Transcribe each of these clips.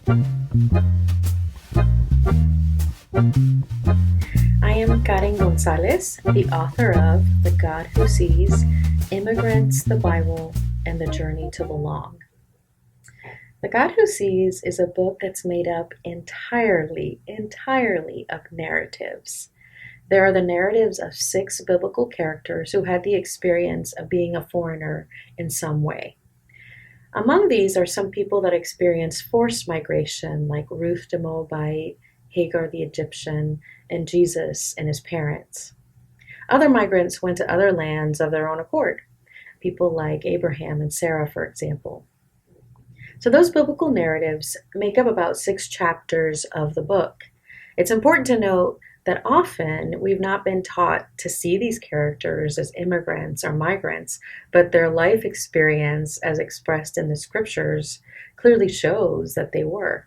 I am Karen Gonzalez, the author of The God Who Sees, Immigrants, the Bible, and the Journey to Belong. The God Who Sees is a book that's made up entirely of narratives. There are the narratives of 6 biblical characters who had the experience of being a foreigner in some way. Among these are some people that experienced forced migration, like Ruth the Moabite, Hagar the Egyptian, and Jesus and his parents. Other migrants went to other lands of their own accord, people like Abraham and Sarah, for example. So those biblical narratives make up about 6 chapters of the book. It's important to note that often we've not been taught to see these characters as immigrants or migrants, but their life experience, as expressed in the scriptures, clearly shows that they were.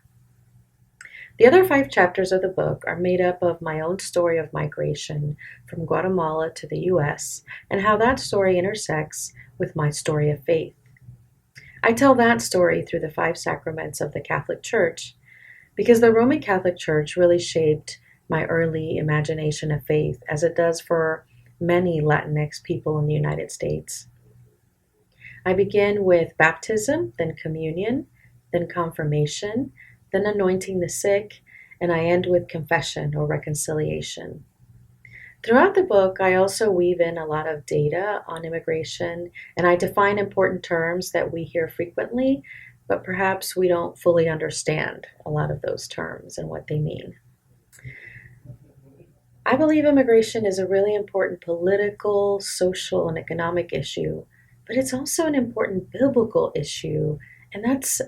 The other 5 chapters of the book are made up of my own story of migration from Guatemala to the US and how that story intersects with my story of faith. I tell that story through the 5 sacraments of the Catholic Church because the Roman Catholic Church really shaped my early imagination of faith, as it does for many Latinx people in the United States. I begin with baptism, then communion, then confirmation, then anointing the sick, and I end with confession or reconciliation. Throughout the book, I also weave in a lot of data on immigration, and I define important terms that we hear frequently, but perhaps we don't fully understand a lot of those terms and what they mean. I believe immigration is a really important political, social, and economic issue, but it's also an important biblical issue, and that's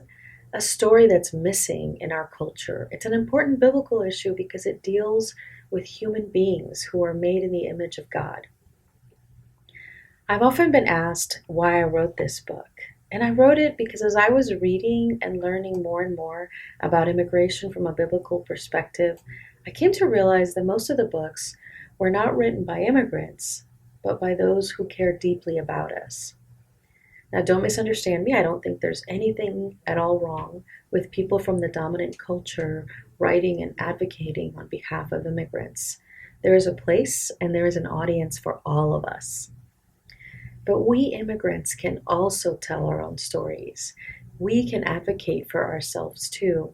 a story that's missing in our culture. It's an important biblical issue because it deals with human beings who are made in the image of God. I've often been asked why I wrote this book, and I wrote it because as I was reading and learning more and more about immigration from a biblical perspective, I came to realize that most of the books were not written by immigrants, but by those who care deeply about us. Now, don't misunderstand me. I don't think there's anything at all wrong with people from the dominant culture writing and advocating on behalf of immigrants. There is a place and there is an audience for all of us. But we immigrants can also tell our own stories. We can advocate for ourselves too.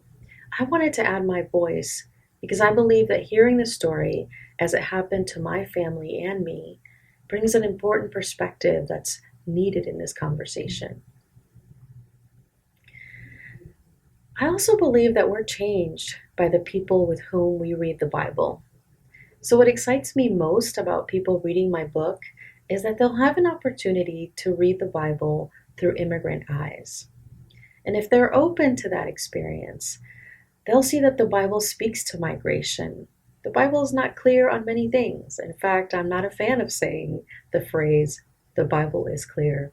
I wanted to add my voice because I believe that hearing the story as it happened to my family and me brings an important perspective that's needed in this conversation. I also believe that we're changed by the people with whom we read the Bible. So what excites me most about people reading my book is that they'll have an opportunity to read the Bible through immigrant eyes. And if they're open to that experience, they'll see that the Bible speaks to migration. The Bible is not clear on many things. In fact, I'm not a fan of saying the phrase, the Bible is clear.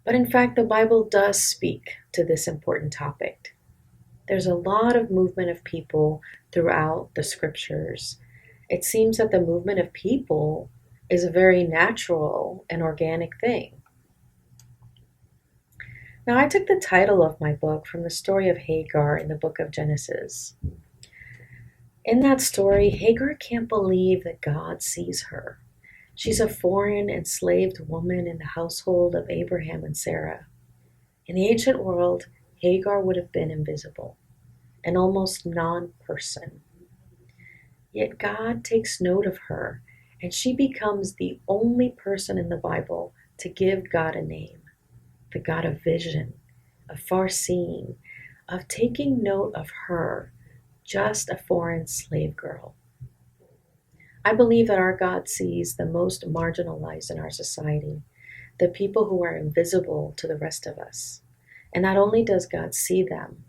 But in fact, the Bible does speak to this important topic. There's a lot of movement of people throughout the scriptures. It seems that the movement of people is a very natural and organic thing. Now, I took the title of my book from the story of Hagar in the book of Genesis. In that story, Hagar can't believe that God sees her. She's a foreign, enslaved woman in the household of Abraham and Sarah. In the ancient world, Hagar would have been invisible, an almost non-person. Yet God takes note of her, and she becomes the only person in the Bible to give God a name, the God of vision, of far-seeing, of taking note of her, just a foreign slave girl. I believe that our God sees the most marginalized in our society, the people who are invisible to the rest of us. And not only does God see them,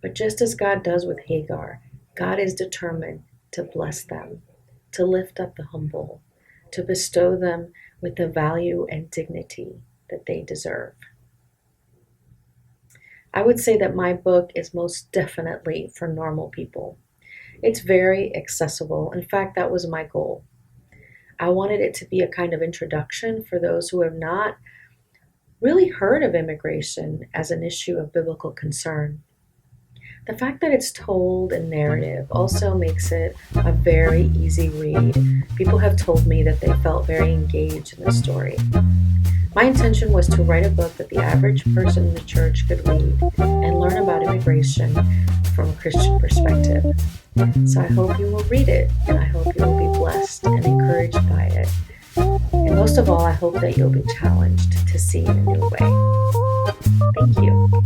but just as God does with Hagar, God is determined to bless them, to lift up the humble, to bestow them with the value and dignity that they deserve. I would say that my book is most definitely for normal people. It's very accessible. In fact, that was my goal. I wanted it to be a kind of introduction for those who have not really heard of immigration as an issue of biblical concern. The fact that it's told in narrative also makes it a very easy read. People have told me that they felt very engaged in the story. My intention was to write a book that the average person in the church could read and learn about immigration from a Christian perspective. So I hope you will read it, and I hope you will be blessed and encouraged by it. And most of all, I hope that you'll be challenged to see in a new way. Thank you.